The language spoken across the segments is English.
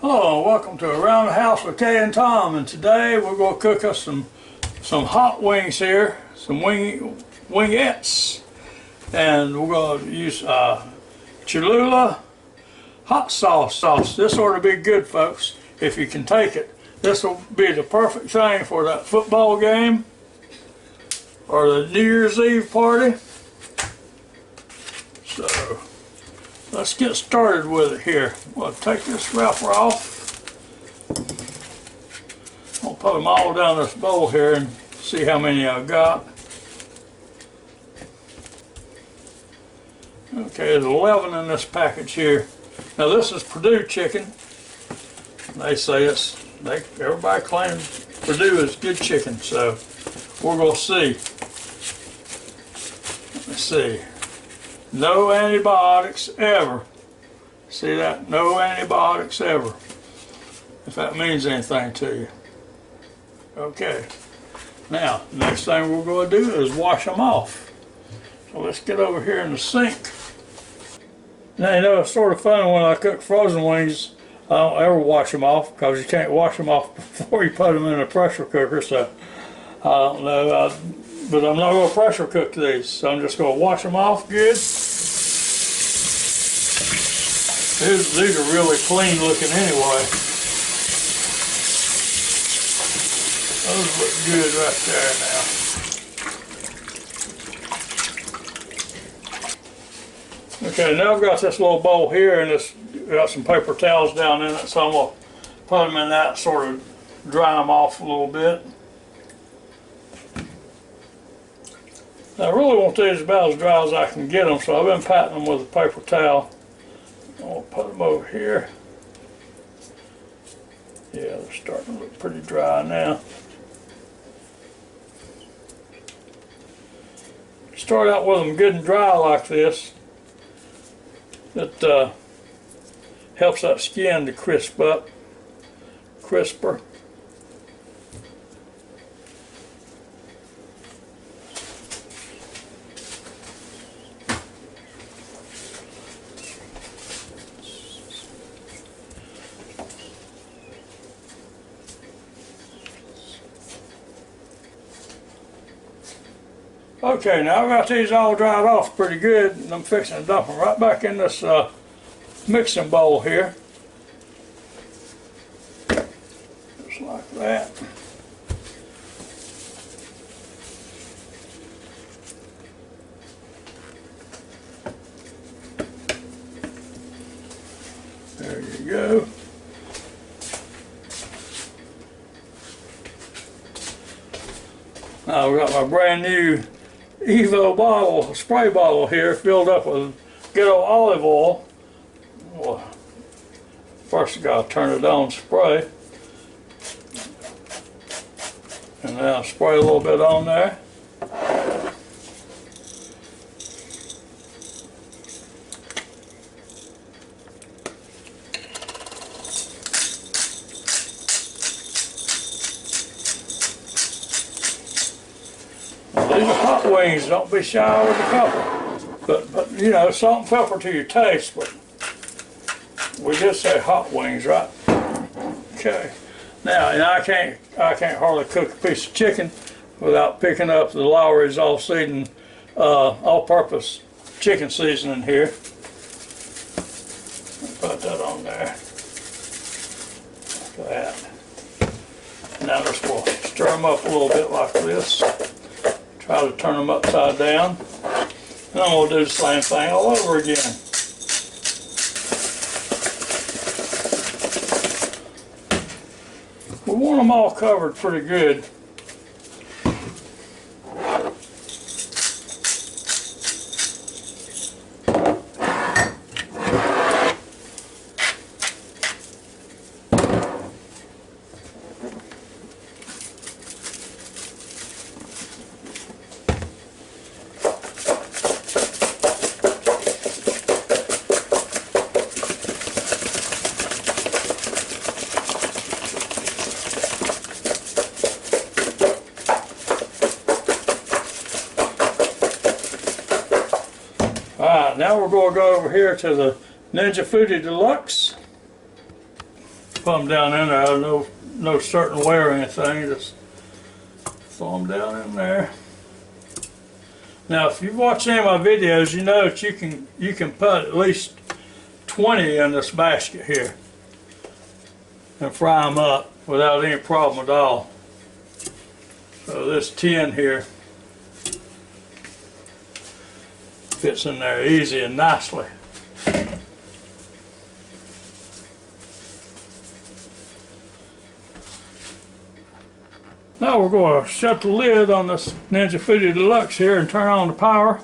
Hello and welcome to Around the House with Kay and Tom, and today we're going to cook us some hot wings here, some wingettes, and we're going to use Cholula hot sauce. This ought to be good, folks, if you can take it. This will be the perfect thing for that football game or the New Year's Eve party. So let's get started with it here. We'll take this wrapper off. I'll put them all down this bowl here and see how many I've got. Okay, there's 11 in this package here. Now this is Purdue chicken. They say everybody claims Purdue is good chicken, so we're gonna see. Let's see. No antibiotics ever. See that? No antibiotics ever. If that means anything to you. Okay. Now, next thing we're going to do is wash them off. So let's get over here in the sink. Now, you know, it's sort of fun when I cook frozen wings. I don't ever wash them off because you can't wash them off before you put them in a pressure cooker. So, I don't know. But I'm not going to pressure cook these. So I'm just going to wash them off good. These are really clean looking anyway. Those look good right there now. Okay, now I've got this little bowl here, and it's got some paper towels down in it, so I'm going to put them in that, sort of dry them off a little bit. Now, I really want these about as dry as I can get them, so I've been patting them with a paper towel. I'll put them over here. Yeah, they're starting to look pretty dry now. Start out with them good and dry like this. It helps that skin to crisp up, crisper. Okay, now I've got these all dried off pretty good, and I'm fixing to dump them right back in this mixing bowl here. Just like that. There you go. Now I've got my brand new Evo bottle, spray bottle here, filled up with good old olive oil. Well, first I gotta turn it on, spray, and then I'll spray a little bit on there. These are hot wings, don't be shy with the pepper. But you know, salt and pepper to your taste, but we did say hot wings, right? Okay. Now, and I can't hardly cook a piece of chicken without picking up the Lawry's all-purpose chicken seasoning here. Put that on there. Like that. Now just we'll stir them up a little bit like this. Try to turn them upside down. And then we'll do the same thing all over again. We want them all covered pretty good. Now we're going to go over here to the FOODi DELUXE. put them down in there. No certain way or anything. Just throw them down in there. Now, if you've watched any of my videos, you know that you can put at least 20 in this basket here and fry them up without any problem at all. So this tin here fits in there easy and nicely. Now we're going to shut the lid on this Ninja FOODi Deluxe here and turn on the power.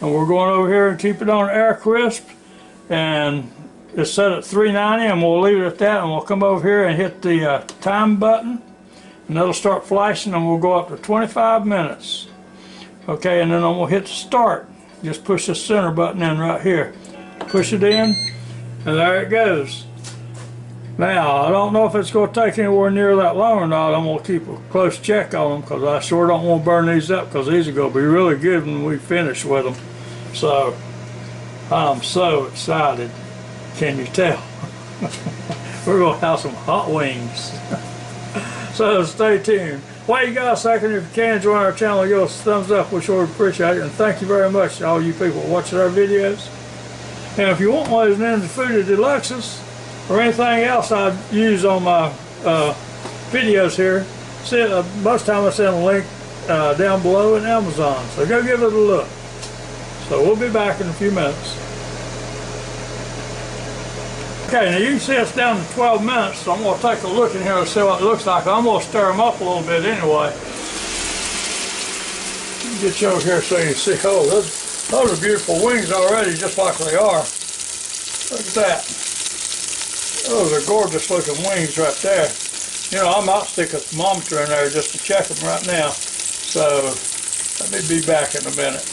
And we're going over here and keep it on air crisp. And it's set at 390 and we'll leave it at that, and we'll come over here and hit the time button. And it'll start flashing and we'll go up to 25 minutes. Okay, and then I'm going to hit start. Just push the center button in right here. Push it in and there it goes. Now, I don't know if it's going to take anywhere near that long or not. I'm going to keep a close check on them because I sure don't want to burn these up, because these are going to be really good when we finish with them. So, I'm so excited. Can you tell? We're going to have some hot wings. So, stay tuned. Wait you got a second. If you can, join our channel, give us a thumbs up. We sure appreciate it. And thank you very much to all you people watching our videos. And if you want one of these Ninja FOODi Deluxes, or anything else I use on my videos here, most of the time I send a link down below in Amazon. So go give it a look. So we'll be back in a few minutes. Okay, now you can see it's down to 12 minutes, so I'm going to take a look in here and see what it looks like. I'm going to stir them up a little bit anyway. Get you over here so you can see. Oh, those are beautiful wings already, just like they are. Look at that. Oh, they're gorgeous looking wings right there. You know, I might stick a thermometer in there just to check them right now. So, let me be back in a minute.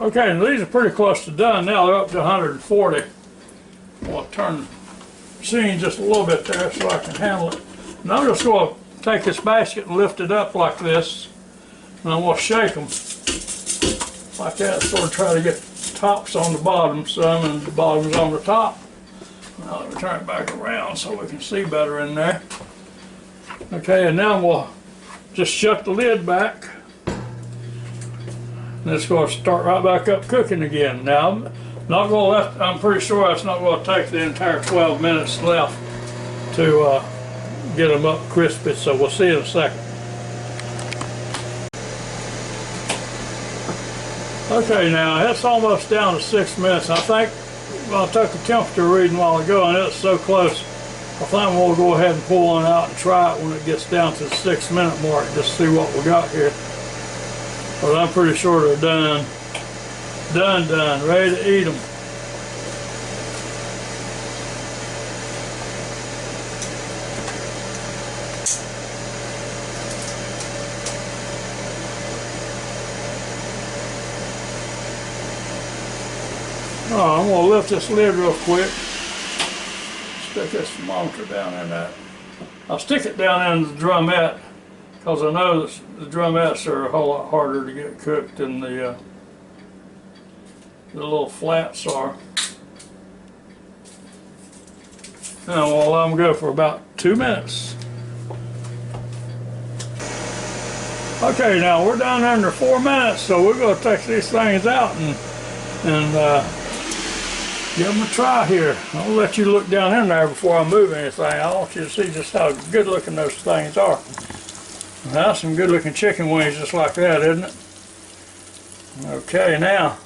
Okay, and these are pretty close to done now. They're up to 140. I'll turn the scene just a little bit there so I can handle it. And I'm just going to take this basket and lift it up like this. And I'm going to shake them like that, sort of try to get the tops on the bottom some and the bottoms on the top. Now let me turn it back around so we can see better in there. Okay, and now we'll just shut the lid back. And it's going to start right back up cooking again. Now, I'm pretty sure that's not going to take the entire 12 minutes left to get them up crispy, so we'll see in a second. Okay, now it's almost down to 6 minutes. I think I took the temperature reading a while ago and it's so close. I think we'll go ahead and pull one out and try it when it gets down to the 6 minute mark, just see what we got here. But I'm pretty sure they're done. Done, ready to eat them. Oh, I'm going to lift this lid real quick. Stick this thermometer down in that. I'll stick it down in the drumette because I know that the drumettes are a whole lot harder to get cooked than the little flats are. And we'll let them go for about 2 minutes. Okay, now we're down under 4 minutes, so we're going to take these things out and give them a try here. I'll let you look down in there before I move anything. I want you to see just how good looking those things are. That's some good looking chicken wings just like that, isn't it? Okay, now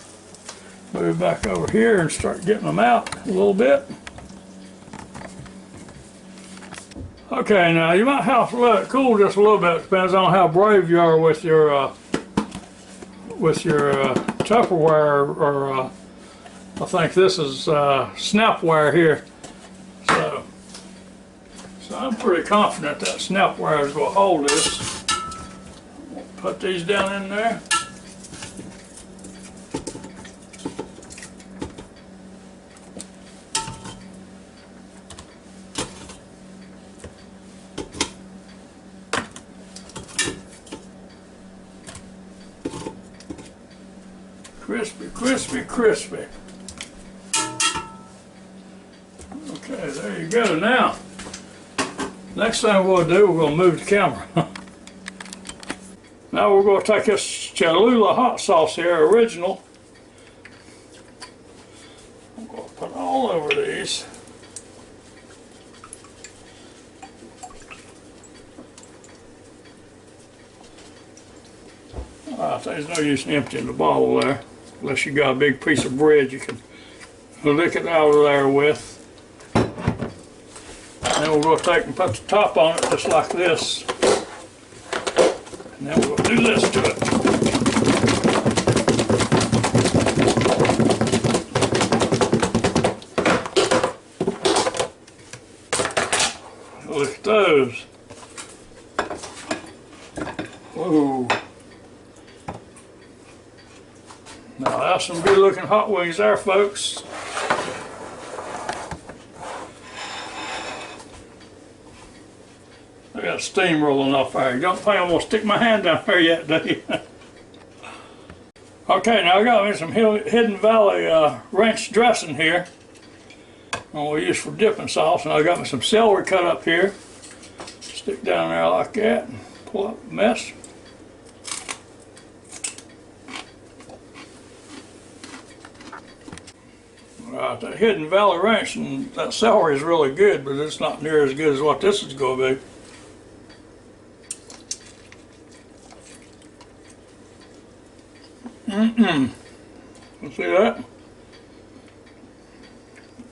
move back over here and start getting them out a little bit. Okay, now you might have to let it cool just a little bit. Depends on how brave you are with your Tupperware, or I think this is Snapware here. So I'm pretty confident that Snapware is going to hold this. We'll put these down in there. Crispy, crispy, crispy. Okay, there you go. Now, next thing we're going to do, we're going to move the camera. Now we're going to take this Cholula hot sauce here, original. I'm going to put it all over these. There's no use in emptying the bottle there, unless you got a big piece of bread you can lick it out of there with. Then we're going to take and put the top on it just like this. And then we're going to do this to it. Look at those. Whoa. Now that's some good looking hot wings there, folks. I got steam rolling off there. You don't think I'm going to stick my hand down there yet, do you? Okay, now I got me some Hidden Valley ranch dressing here. And we'll use for dipping sauce. And I got me some celery cut up here. Stick down there like that and pull up the mess. That Hidden Valley Ranch and that celery is really good, but it's not near as good as what this is going to be. You see that?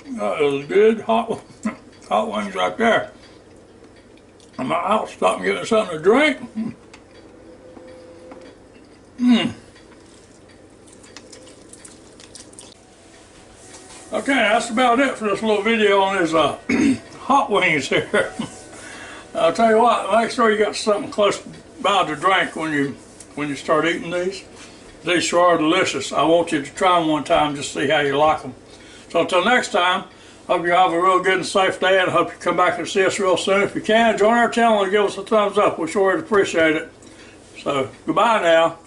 That is good hot wings right there. I'm out, stop and get something to drink. Okay, that's about it for this little video on these hot wings here. I'll tell you what, make sure you got something close by to drink when you start eating these. These sure are delicious. I want you to try them one time just to see how you like them. So until next time, hope you have a real good and safe day, and I hope you come back and see us real soon. If you can, join our channel and give us a thumbs up. We sure would appreciate it. So goodbye now.